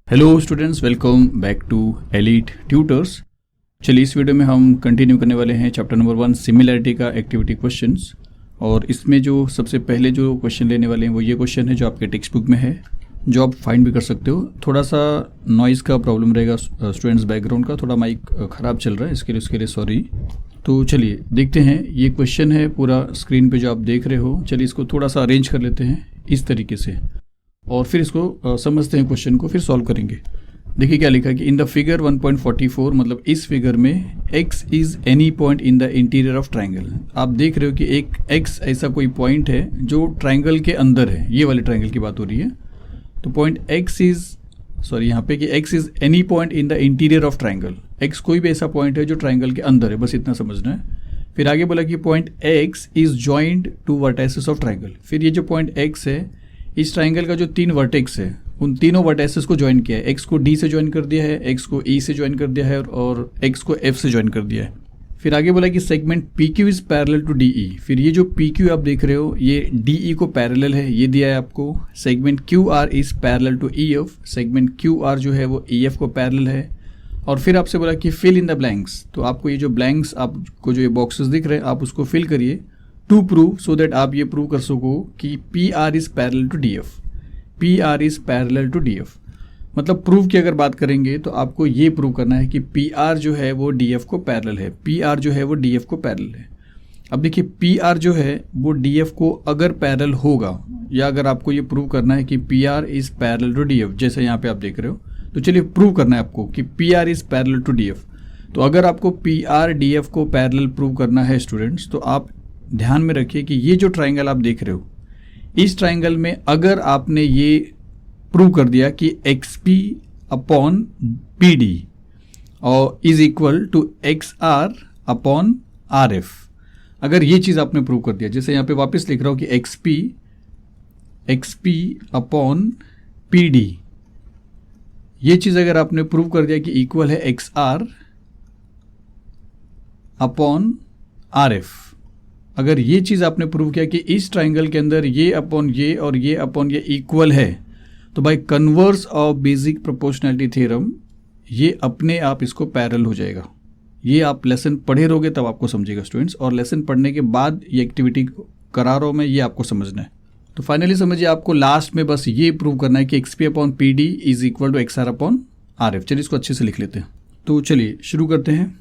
Hello students, welcome back to Elite Tutors. चलिए इस वीडियो में हम कंटिन्यू करने वाले हैं चैप्टर नंबर 1 सिमिलैरिटी का एक्टिविटी क्वेश्चंस। और इसमें जो सबसे पहले जो क्वेश्चन लेने वाले हैं वो ये क्वेश्चन है जो आपके टेक्स्ट बुक में है, जो आप फाइंड भी कर सकते हो। थोड़ा सा नॉइज़ का प्रॉब्लम रहेगा स्टूडेंट्स, बैकग्राउंड का थोड़ा माइक ख़राब चल रहा है, उसके लिए सॉरी। तो चलिए देखते हैं, ये क्वेश्चन है पूरा स्क्रीन पर जो आप देख रहे हो। चलिए इसको थोड़ा सा अरेंज कर लेते हैं इस तरीके से और फिर इसको समझते हैं, क्वेश्चन को फिर सॉल्व करेंगे। देखिए क्या लिखा है कि इन द फिगर 1.44, मतलब इस फिगर में x is any point in the interior of triangle. आप देख रहे हो कि एक x ऐसा कोई पॉइंट है जो ट्राइंगल के अंदर है, ये वाले ट्राइंगल की बात हो रही है। तो पॉइंट x इज़ यहाँ पे कि x is any point in the interior of triangle. x कोई भी ऐसा पॉइंट है जो ट्राइंगल के अंदर है, बस इतना समझना है। फिर आगे बोला कि point x is joint to vertices of triangle. फिर ये जो पॉइंट x है, इस ट्राइंगल का जो 3 वर्टेक्स है, उन तीनों वर्टेसेस को ज्वाइन किया है। x को d से ज्वाइन कर दिया है, x को e से ज्वाइन कर दिया है और x को f से ज्वाइन कर दिया है। फिर आगे बोला कि segment PQ is parallel to DE। फिर ये जो PQ आप देख रहे हो ये DE को पैरेलल है, ये दिया है आपको। Segment QR is parallel to EF। Segment QR जो है वो EF को पैरेलल है। और फिर आपसे बोला कि फिल इन द ब्लैंक्स। तो आपको ये जो ब्लैंक्स, आपको जो ये बॉक्सेस दिख रहे हैं, आप उसको फिल करिए टू प्रूव, सो दैट आप ये प्रूव कर सको कि PR is parallel to DF। PR is parallel to DF मतलब प्रूव की अगर बात करेंगे तो आपको ये प्रूव करना है कि PR जो है वो DF को पैरेलल है, PR जो है वो DF को पैरेलल है। अब देखिए PR जो है वो DF को अगर पैरेलल होगा, या अगर आपको ये प्रूव करना है कि PR is parallel to DF, जैसे यहाँ पे आप देख रहे हो, तो चलिए प्रूव करना है आपको कि PR is parallel to DF। तो अगर आपको PR DF को पैरेलल प्रूव करना है स्टूडेंट्स, तो आप ध्यान में रखिए कि ये जो ट्राइंगल आप देख रहे हो, इस ट्राइंगल में अगर आपने ये प्रूव कर दिया कि XP अपॉन PD और is equal to XR upon RF, अगर ये चीज़ आपने प्रूव कर दिया, जैसे यहाँ पे वापस लिख रहा हूँ कि XP अपॉन PD, ये चीज़ अगर आपने प्रूव कर दिया कि इक्वल है XR अपॉन RF, अगर ये चीज़ आपने प्रूव किया कि इस ट्राइंगल के अंदर ये अपॉन ये और ये अपॉन ये इक्वल है, तो by converse of basic proportionality theorem ये अपने आप इसको पैरेलल हो जाएगा। ये आप लेसन पढ़े रहोगे तब आपको समझेगा स्टूडेंट्स, और लेसन पढ़ने के बाद ये एक्टिविटी करा रहा हूँ मैं, ये आपको समझना है। तो फाइनली समझिए, आपको लास्ट में बस ये प्रूव करना है कि XP upon PD is equal to XR upon RF। चलिए इसको अच्छे से लिख लेते हैं। तो चलिए शुरू करते हैं।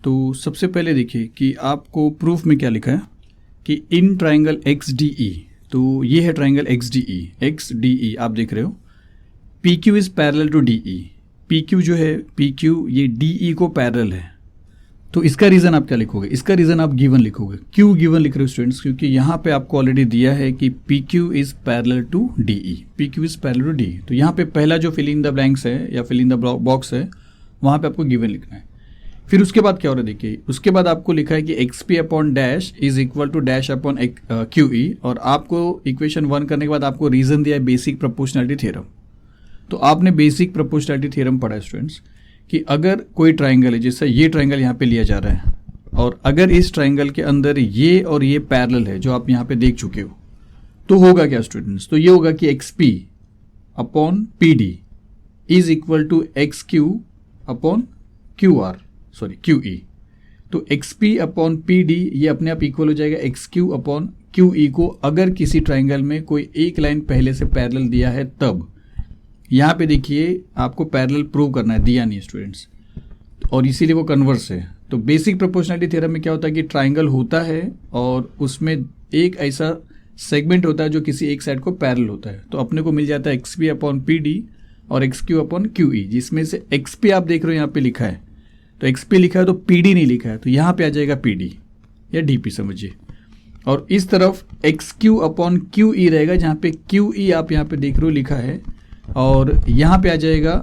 तो सबसे पहले देखिए कि आपको प्रूफ में क्या लिखा है कि इन ट्राइंगल XDE, तो ये है ट्राइंगल XDE आप देख रहे हो, PQ is parallel to DE। PQ जो है, PQ ये DE को पैरेलल है। तो इसका रीज़न आप क्या लिखोगे? इसका रीज़न आप गिवन लिखोगे। क्यों गिवन लिख रहे हो स्टूडेंट्स? क्योंकि यहाँ पे आपको ऑलरेडी दिया है कि PQ is parallel to DE, PQ is parallel to DE। तो यहाँ पे पहला जो फिल इन द ब्लैंक्स है या फिल इन द बॉक्स है, वहाँ पे आपको गिवन लिखना है। फिर उसके बाद क्या हो रहा है देखिए, उसके बाद आपको लिखा है कि XP upon dash is equal to dash upon QE, और आपको इक्वेशन 1 करने के बाद आपको रीजन दिया है बेसिक प्रोपोर्शनैलिटी थ्योरम। तो आपने बेसिक प्रोपोर्शनैलिटी थ्योरम पढ़ा है स्टूडेंट्स कि अगर कोई ट्राइंगल है, जैसे ये ट्राइंगल यहाँ पे लिया जा रहा है, और अगर इस ट्राइंगल के अंदर ये और ये पैरेलल है जो आप यहाँ पे देख चुके हो, तो होगा क्या स्टूडेंट्स? तो ये होगा कि XP upon PD is equal to XQ upon QE। तो XP अपॉन PD ये अपने आप इक्वल हो जाएगा XQ अपॉन QE को, अगर किसी ट्राइंगल में कोई एक लाइन पहले से पैरेलल दिया है तब। यहाँ पे देखिए आपको पैरेलल प्रूव करना है, दिया नहीं स्टूडेंट्स, और इसीलिए वो कन्वर्स है। तो बेसिक प्रोपोर्शनैलिटी थ्योरम में क्या होता है कि ट्राइंगल होता है और उसमें एक ऐसा सेगमेंट होता है जो किसी एक साइड को पैरेलल होता है, तो अपने को मिल जाता है XP अपॉन PD और XQ अपॉन QE, जिसमें से XP आप देख रहे हो यहाँ पे लिखा है, तो XP लिखा है तो PD नहीं लिखा है, तो यहाँ पे आ जाएगा PD या DP समझिए। और इस तरफ XQ अपॉन QE रहेगा, जहाँ पे QE आप यहाँ पे देख रहे हो लिखा है, और यहाँ पे आ जाएगा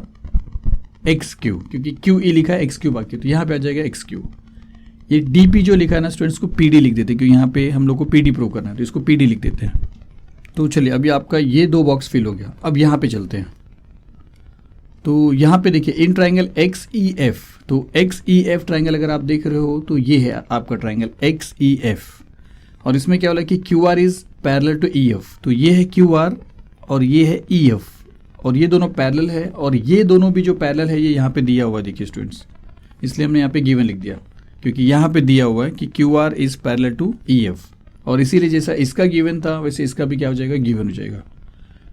XQ, क्योंकि QE लिखा है XQ बाकी, तो यहाँ पे आ जाएगा XQ। ये DP जो लिखा है ना स्टूडेंट्स को PD लिख देते हैं, क्योंकि यहाँ पे हम लोग को PD प्रूव करना है, तो इसको PD लिख देते हैं। तो चलिए अभी आपका ये 2 बॉक्स फिल हो गया। अब यहाँ पे चलते हैं। तो यहाँ पे देखिए इन ट्राइंगल XEF, तो XEF ट्राइंगल अगर आप देख रहे हो तो ये है आपका ट्राइंगल XEF, और इसमें क्या बोला कि QR is parallel to EF। तो ये है QR और ये है EF, और ये दोनों पैरेलल है, और ये दोनों भी जो पैरेलल है ये यहाँ पे दिया हुआ है, देखिए स्टूडेंट्स, इसलिए हमने यहाँ पे गिवन लिख दिया, क्योंकि यहाँ पे दिया हुआ है कि Q R is parallel to E F, और इसीलिए जैसा इसका गिवन था वैसे इसका भी क्या हो जाएगा, गिवन हो जाएगा।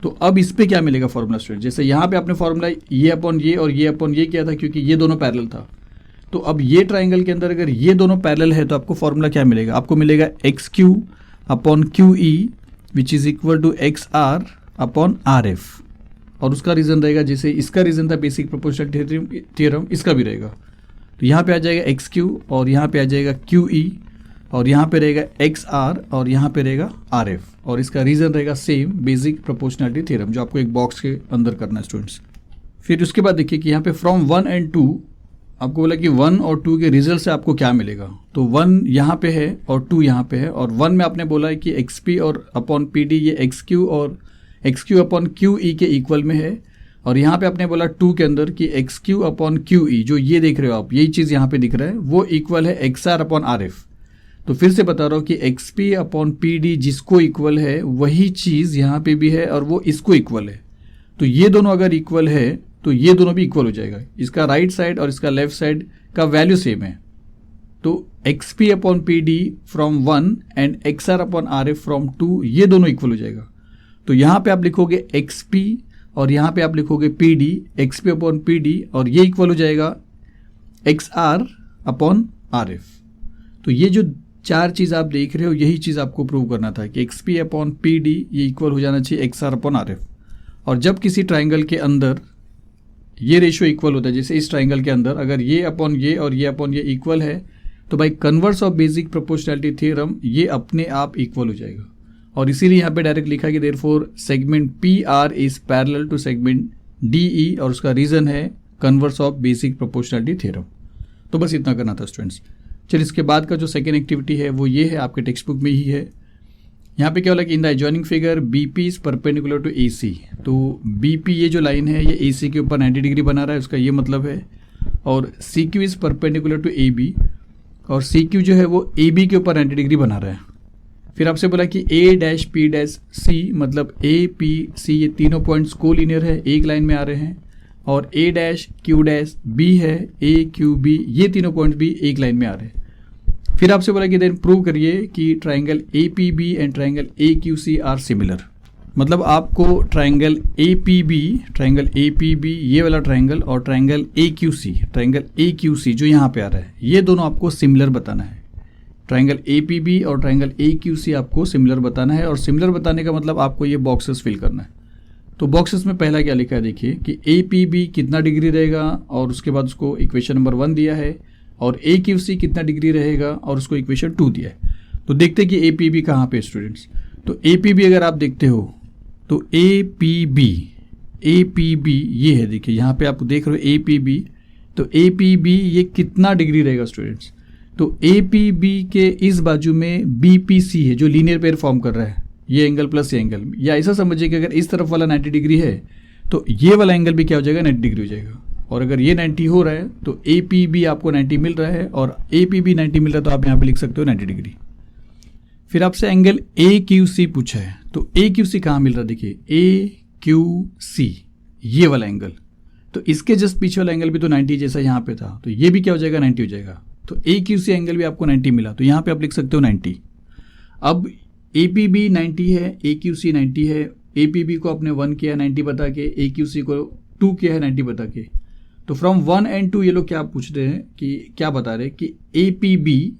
तो अब इस पे क्या मिलेगा फॉर्मूला स्टूडेंट, जैसे यहाँ पे आपने फॉर्मूला ये अपॉन ये और ये अपॉन ये किया था क्योंकि ये दोनों पैरेलल था। तो अब ये ट्राइंगल के अंदर अगर ये दोनों पैरेलल है तो आपको फॉर्मूला क्या मिलेगा, आपको मिलेगा X Q upon Q E which is equal to X R upon R F, और उसका रीजन रहेगा जैसे इसका रीजन था बेसिक प्रोपोर्शनैलिटी थ्योरम, इसका भी रहेगा। तो यहाँ पे आ जाएगा एक्स क्यू और यहाँ पे आ जाएगा क्यू ई और यहाँ पे रहेगा एक्स आर और यहाँ पे रहेगा आर एफ, और इसका रीजन रहेगा सेम बेसिक प्रोपोर्शनैलिटी थ्योरम, जो आपको एक बॉक्स के अंदर करना है स्टूडेंट्स। फिर उसके बाद देखिए कि यहाँ पे फ्रॉम 1 and 2 आपको बोला कि 1 और 2 के रिजल्ट से आपको क्या मिलेगा। तो 1 यहाँ पे है और 2 यहाँ पे है, और 1 में आपने बोला है कि एक्स पी और अपॉन पी डी ये एक्स क्यू और एक्स क्यू अपॉन क्यू ई के इक्वल में है, और यहाँ पे आपने बोला 2 के अंदर कि एक्स क्यू अपॉन क्यू ई, जो ये देख रहे हो आप, यही चीज़ यहाँ पे दिख रहा है, वो इक्वल है X R upon R F. तो फिर से बता रहा हूँ कि X P upon P D जिसको इक्वल है वही चीज़ यहाँ पे भी है और वो इसको इक्वल है। तो ये दोनों अगर इक्वल है तो ये दोनों भी इक्वल हो जाएगा, इसका राइट साइड और इसका लेफ्ट साइड का वैल्यू सेम है। तो X P upon P D from 1 and X R upon R F from 2 ये दोनों इक्वल हो जाएगा। तो यहाँ पे आप लिखोगे एक्स पी और यहाँ पे आप लिखोगे P D, X P upon P D, और ये इक्वल हो जाएगा X R upon R F. तो ये जो चार चीज़ आप देख रहे हो यही चीज़ आपको प्रूव करना था कि X P upon P D ये इक्वल हो जाना चाहिए X R upon R F. और जब किसी ट्राइंगल के अंदर ये रेशियो इक्वल होता है, जैसे इस ट्राइंगल के अंदर अगर ये अपॉन ये और ये अपॉन ये इक्वल है, तो भाई converse of basic proportionality theorem ये अपने आप इक्वल हो जाएगा। और इसीलिए यहाँ पे डायरेक्ट लिखा कि therefore segment P R is parallel to segment D E, और उसका रीजन है converse of basic proportionality theorem. तो बस इतना करना था स्टूडेंट्स। चलिए इसके बाद का जो सेकेंड एक्टिविटी है वो ये है, आपके टेक्स्ट बुक में ही है। यहाँ पे क्या बोला कि in the adjoining figure B P is perpendicular to A C. तो बी पी ये जो लाइन है ये ए सी के ऊपर 90 डिग्री बना रहा है, उसका ये मतलब है। और C Q is perpendicular to A B, और सी क्यू जो है वो ए बी के ऊपर 90 डिग्री बना रहा है। फिर आपसे बोला कि ए डैश पी डैश सी, मतलब ए पी सी ये तीनों पॉइंट्स कोलिनियर है, एक लाइन में आ रहे हैं, और ए डैश क्यू डैश बी है, ए क्यू बी ये तीनों पॉइंट्स भी एक लाइन में आ रहे हैं। फिर आपसे बोला कि देन प्रूव करिए कि triangle A P B and triangle A Q C are similar. मतलब आपको ट्राइंगल ए पी बी ये वाला ट्राइंगल और ट्राइंगल ए क्यू सी जो यहाँ पे आ रहा है ये दोनों आपको सिमिलर बताना है। ट्राइंगल ए पी बी और ट्राइंगल ए क्यू सी आपको सिमिलर बताना है, और सिमिलर बताने का मतलब आपको ये बॉक्सेस फिल करना है। तो बॉक्सेस में पहला क्या लिखा है देखिए कि ए पी बी कितना डिग्री रहेगा, और उसके बाद उसको इक्वेशन नंबर 1 दिया है, और ए क्यू सी कितना डिग्री रहेगा और उसको इक्वेशन 2 दिया है। तो देखते हैं कि ए पी बी कहाँ पे स्टूडेंट्स। तो ए पी बी अगर आप देखते हो तो ए पी बी ये है, देखिए यहाँ पे आप देख रहे हो ए पी बी। तो ए पी बी ये कितना डिग्री रहेगा स्टूडेंट्स। तो ए पी बी के इस बाजू में बी पी सी है जो लीनियर पेयर फॉर्म कर रहा है, ये एंगल प्लस ये एंगल, या ऐसा समझिए कि अगर इस तरफ वाला 90 डिग्री है तो ये वाला एंगल भी क्या हो जाएगा, 90 डिग्री हो जाएगा। और अगर ये 90 हो रहा है तो ए पी बी आपको 90 मिल रहा है, और ए पी बी 90 मिल रहा है तो आप यहाँ पे लिख सकते हो 90 डिग्री। फिर आपसे एंगल ए क्यू सी पूछा है, तो ए क्यू सी कहाँ मिल रहा है, देखिए ए क्यू सी ये वाला एंगल। तो इसके जस्ट पीछे वाला एंगल भी तो 90 जैसा यहाँ पे था, तो ये भी क्या हो जाएगा, 90 हो जाएगा। तो ए क्यू सी एंगल भी आपको 90 मिला, तो यहाँ पे आप लिख सकते हो 90। अब ए पी बी 90 है, ए क्यू सी 90 है, ए पी बी को आपने 1 किया 90 बता के, ए क्यू सी को 2 किया है 90 बता के। तो फ्रॉम 1 and 2 ये लोग क्या पूछ रहे हैं कि क्या बता रहे हैं कि ए पी बी,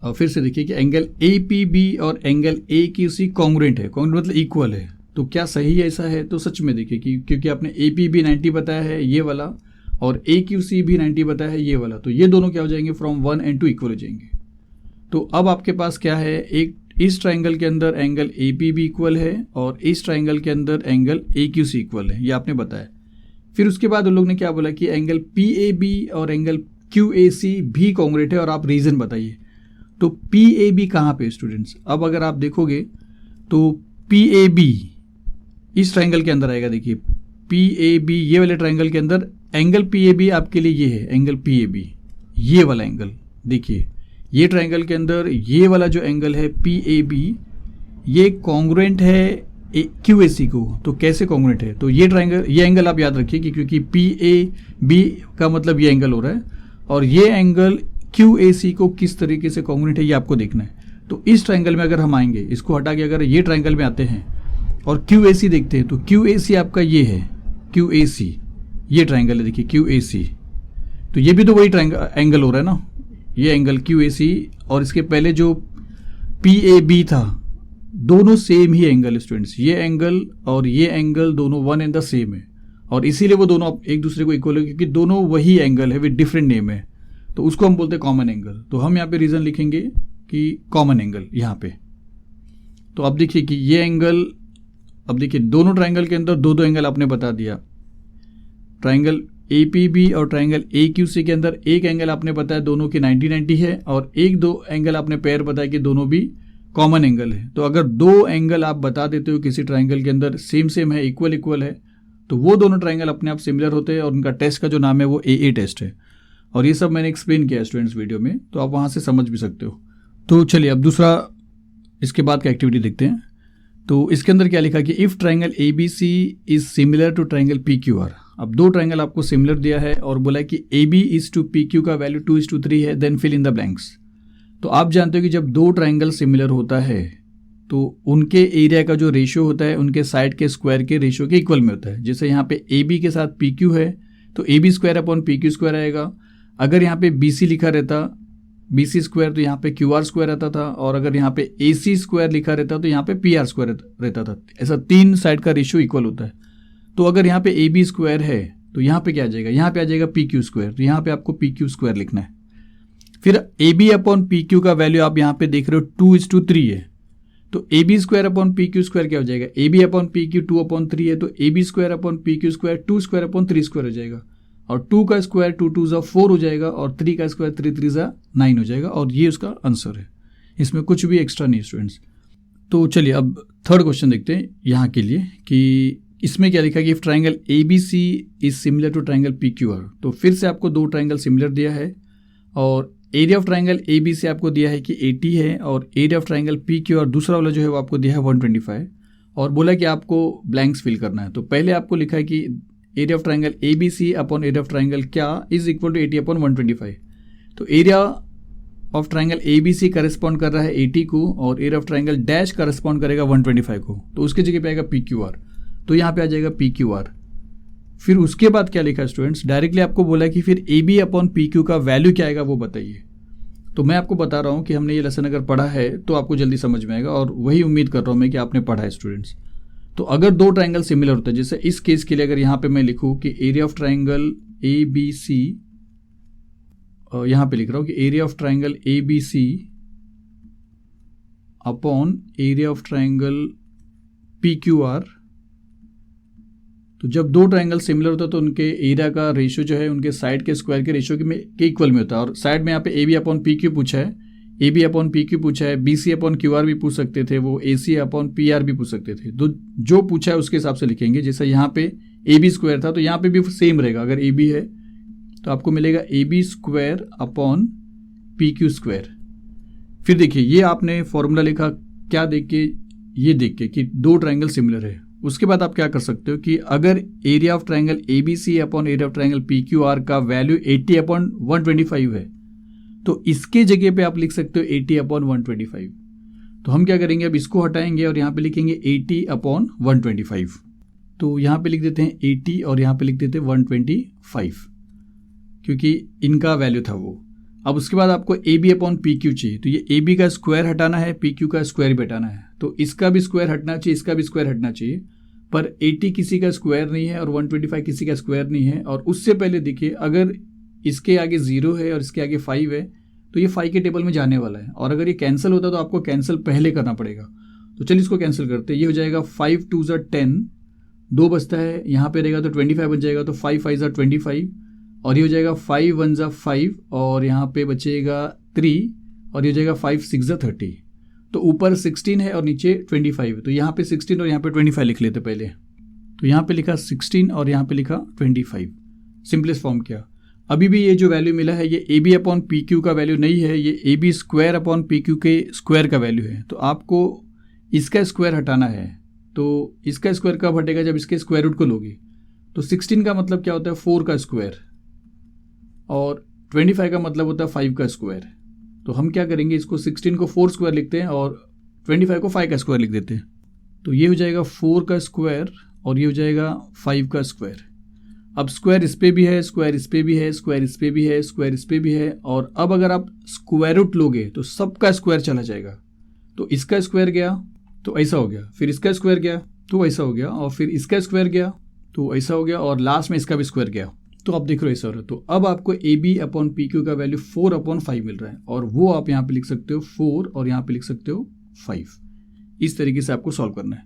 और फिर से देखिए कि एंगल ए पी बी और angle A Q C congruent है, कॉन्ग्रुएंट मतलब इक्वल है। तो क्या सही है, ऐसा है? तो सच में देखिए कि क्योंकि आपने ए पी बी 90 बताया है ये वाला, और ए क्यू सी भी 90 बताया है ये वाला, तो ये दोनों क्या हो जाएंगे, फ्रॉम 1 and 2 इक्वल हो जाएंगे। तो अब आपके पास क्या है, एक इस ट्राइंगल के अंदर angle A P B equal है और इस ट्राइंगल के अंदर angle A Q C equal है, ये आपने बताया। फिर उसके बाद उन लोग ने क्या बोला कि एंगल पी ए बी और एंगल क्यू ए सी भी कॉन्ग्रुएंट है, और आप रीजन बताइए। तो पी ए बी कहाँ पे स्टूडेंट्स, अब अगर आप देखोगे तो पी ए बी इस ट्राइंगल के अंदर आएगा। देखिए पी ए बी ये वाले ट्राइंगल के अंदर एंगल पी ए बी आपके लिए ये है एंगल पी ए बी, ये वाला एंगल। देखिए ये ट्राइंगल के अंदर ये वाला जो एंगल है पी ए बी ये कॉन्ग्रुएंट है क्यू ए सी को तो कैसे कॉन्ग्रुएंट है। तो ये ट्राइंगल, ये एंगल आप याद रखिए कि क्योंकि पी ए बी का मतलब ये एंगल हो रहा है और ये एंगल क्यू ए सी को किस तरीके से कॉन्ग्रुएंट है ये आपको देखना है। तो इस ट्राइंगल में अगर हम आएंगे, इसको हटा के अगर ये ट्राइंगल में आते हैं और क्यू ए सी देखते हैं तो क्यू ए सी आपका ये है, क्यू ए सी ये ट्राइंगल है, देखिए क्यू ए सी। तो ये भी तो वही ट्राइंगल एंगल हो रहा है ना, ये एंगल क्यू ए सी और इसके पहले जो पी ए बी था, दोनों सेम ही एंगल स्टूडेंट्स। ये एंगल और ये एंगल दोनों वन एंड द सेम है और इसीलिए वो दोनों एक दूसरे को इक्वल है क्योंकि दोनों वही एंगल है विद डिफरेंट नेम है। तो उसको हम बोलते हैं कॉमन एंगल। तो हम यहाँ पे रीजन लिखेंगे कि कॉमन एंगल यहाँ पे। तो अब देखिए कि ये एंगल, अब देखिए दोनों ट्राइंगल के अंदर दो दो एंगल आपने बता दिया। ट्राइंगल ए पी बी और ट्राइंगल ए क्यू सी के अंदर एक एंगल आपने बताया दोनों की 90-90 है और एक दो एंगल आपने पेयर बताया कि दोनों भी कॉमन एंगल है। तो अगर दो एंगल आप बता देते हो किसी ट्राइंगल के अंदर सेम सेम है, इक्वल इक्वल है, तो वो दोनों ट्राइंगल अपने आप सिमिलर होते हैं और उनका टेस्ट का जो नाम है वो ए टेस्ट है। और ये सब मैंने एक्सप्लेन किया स्टूडेंट्स वीडियो में, तो आप वहाँ से समझ भी सकते हो। तो चलिए अब दूसरा इसके बाद का एक्टिविटी देखते हैं। तो इसके अंदर क्या लिखा कि if triangle A B C is similar to triangle P Q R. अब दो ट्राइंगल आपको सिमिलर दिया है और बोला है कि A B is to P Q का वैल्यू 2:3 है, then fill in the blanks. तो आप जानते हो कि जब दो ट्राइंगल सिमिलर होता है तो उनके एरिया का जो रेशियो होता है उनके साइड के स्क्वायर के रेशियो के इक्वल में होता है। जैसे यहाँ पे ए बी के साथ पी क्यू है तो A B square upon P Q square आएगा। अगर यहाँ पे बी सी लिखा रहता बी सी स्क्वायर तो यहाँ पे क्यू आर स्क्वायर रहता था, और अगर यहाँ पे ए सी स्क्वायर लिखा रहता तो यहाँ पे पी आर स्क्वायर रहता था। ऐसा तीन साइड का रेशियो इक्वल होता है। तो अगर यहाँ पे ए बी स्क्वायर है तो यहाँ पे क्या आ जाएगा, यहाँ पे आ जाएगा पी क्यू स्क्वायर। तो यहाँ पे आपको पी क्यू स्क्वायर लिखना है। फिर A B upon P Q का वैल्यू आप यहाँ पे देख रहे हो 2:3 है। तो A B square upon P Q square क्या हो जाएगा, A B upon P Q 2/3 है तो A B square upon P Q square 2 square upon 3 square हो जाएगा। और 2 का स्क्वायर 2 2 4 हो जाएगा और 3 का स्क्वायर 3 3 9 हो जाएगा। और ये उसका आंसर है, इसमें कुछ भी एक्स्ट्रा नहीं स्टूडेंट्स। तो चलिए अब थर्ड क्वेश्चन देखते हैं यहाँ के लिए कि इसमें क्या लिखा कि if triangle A B C is similar to triangle P Q R. तो फिर से आपको दो ट्राइंगल सिमिलर दिया है और area of triangle A B C आपको दिया है कि 80 है और area of triangle P Q R दूसरा वाला जो है वो आपको दिया है 125 और बोला कि आपको ब्लैंक्स फिल करना है। तो पहले आपको लिखा है कि area of triangle A B C upon area of triangle क्या इज इक्वल टू 80 अपॉन 125। तो area of triangle A B C correspond कर रहा है 80 को और area of triangle dash correspond करेगा 125 को। तो उसकी जगह पे आएगा पी क्यू आर, तो यहाँ पे आ जाएगा पी क्यू आर। फिर उसके बाद क्या लिखा स्टूडेंट्स, डायरेक्टली आपको बोला है कि फिर A B upon P Q का वैल्यू क्या आएगा वो बताइए। तो मैं आपको बता रहा हूँ कि हमने ये लेसन अगर पढ़ा है तो आपको जल्दी समझ में आएगा और वही उम्मीद कर रहा हूँ मैं कि आपने पढ़ा है स्टूडेंट्स। तो अगर दो ट्राइंगल सिमिलर होता है, जैसे इस केस के लिए अगर यहाँ पे मैं लिखूँ कि area of triangle A B C, यहाँ पे लिख रहा हूँ कि area of triangle A B C upon area of triangle P Q R. तो जब दो ट्राइंगल सिमिलर होता है तो उनके एरिया का रेशियो जो है उनके साइड के स्क्वायर के रेशियो के इक्वल में होता है। और साइड में यहाँ पे A B upon P Q पूछा है, A B upon P Q पूछा है, B C upon Q R भी पूछ सकते थे, वो A C upon P R भी पूछ सकते थे। तो जो पूछा है उसके हिसाब से लिखेंगे। जैसे यहाँ पे ए बी स्क्वायर था तो यहाँ पे भी सेम रहेगा। अगर ए बी है तो आपको मिलेगा A B square upon P Q square. फिर देखिए ये आपने फॉर्मूला लिखा क्या देख के, ये देख के कि दो ट्राइंगल सिमिलर है। उसके बाद आप क्या कर सकते हो कि अगर area of triangle A B C upon area of triangle P Q R का वैल्यू 80 अपॉन 125 है तो इसके जगह पे आप लिख सकते हो 80 अपॉन 125। तो हम क्या करेंगे, अब इसको हटाएंगे और यहाँ पे लिखेंगे 80 अपॉन 125। तो यहाँ पे लिख देते हैं 80 और यहाँ पे लिख देते हैं 125 क्योंकि इनका वैल्यू था वो। अब उसके बाद आपको A B upon P Q चाहिए। तो ये ए बी का स्क्वायर हटाना है, पी क्यू का स्क्वायर भी हटाना है। तो इसका भी स्क्वायर हटना चाहिए, इसका भी स्क्वायर हटना चाहिए। पर 80 किसी का स्क्वायर नहीं है और 125 किसी का स्क्वायर नहीं है। और उससे पहले देखिए अगर इसके आगे 0 है और इसके आगे 5 है तो ये 5 के टेबल में जाने वाला है। और अगर ये कैंसिल होता तो आपको कैंसिल पहले करना पड़ेगा। तो चलिए इसको कैंसिल करते हैं। ये हो जाएगा 5 2 10, 2 बचता है, यहाँ पे रहेगा तो 25 बच जाएगा। तो 5 5 25 और ये हो जाएगा 5 1 5 और यहाँ पे बचेगा 3 और ये हो जाएगा 5 6 30। तो ऊपर 16 है और नीचे 25 है। तो यहाँ पे 16 और यहाँ पे 25 लिख लेते पहले। तो यहाँ पे लिखा 16 और यहाँ पे लिखा 25, सिंपलेस्ट फॉर्म किया। अभी भी ये जो वैल्यू मिला है ये A B upon P Q का वैल्यू नहीं है, ये A B square upon P Q के स्क्वायर का वैल्यू है। तो आपको इसका स्क्वायर हटाना है तो इसका स्क्वायर कब हटेगा, जब इसके स्क्वायर रूट को लोगे। तो 16 का मतलब क्या होता है 4 का स्क्वायर, और 25 का मतलब होता है 5 का स्क्वायर। तो हम क्या करेंगे, इसको 16 को 4 स्क्वायर लिखते हैं और 25 को 5 का स्क्वायर लिख देते हैं। तो ये हो जाएगा 4 का स्क्वायर और ये हो जाएगा 5 का स्क्वायर। अब स्क्वायर इस पे भी है, स्क्वायर इस पे भी है, स्क्वायर इस पे भी है, स्क्वायर इस पे भी है, और अब अगर आप स्क्वायर रूट लोगे तो सबका स्क्वायर चला जाएगा। तो इसका स्क्वायर गया तो ऐसा हो गया, फिर इसका स्क्वायर गया तो ऐसा हो गया, और फिर इसका स्क्वायर गया तो ऐसा हो गया, और लास्ट में इसका भी स्क्वायर गया। तो आप देख रहे हो ऐसा हो रहा है। तो अब आपको AB/PQ का वैल्यू 4/5 मिल रहा है, और वो आप यहाँ पे लिख सकते हो 4 और यहाँ पे लिख सकते हो 5। इस तरीके से आपको सॉल्व करना है।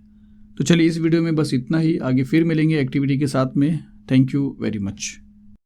तो चलिए इस वीडियो में बस इतना ही, आगे फिर मिलेंगे एक्टिविटी के साथ में। Thank you very much.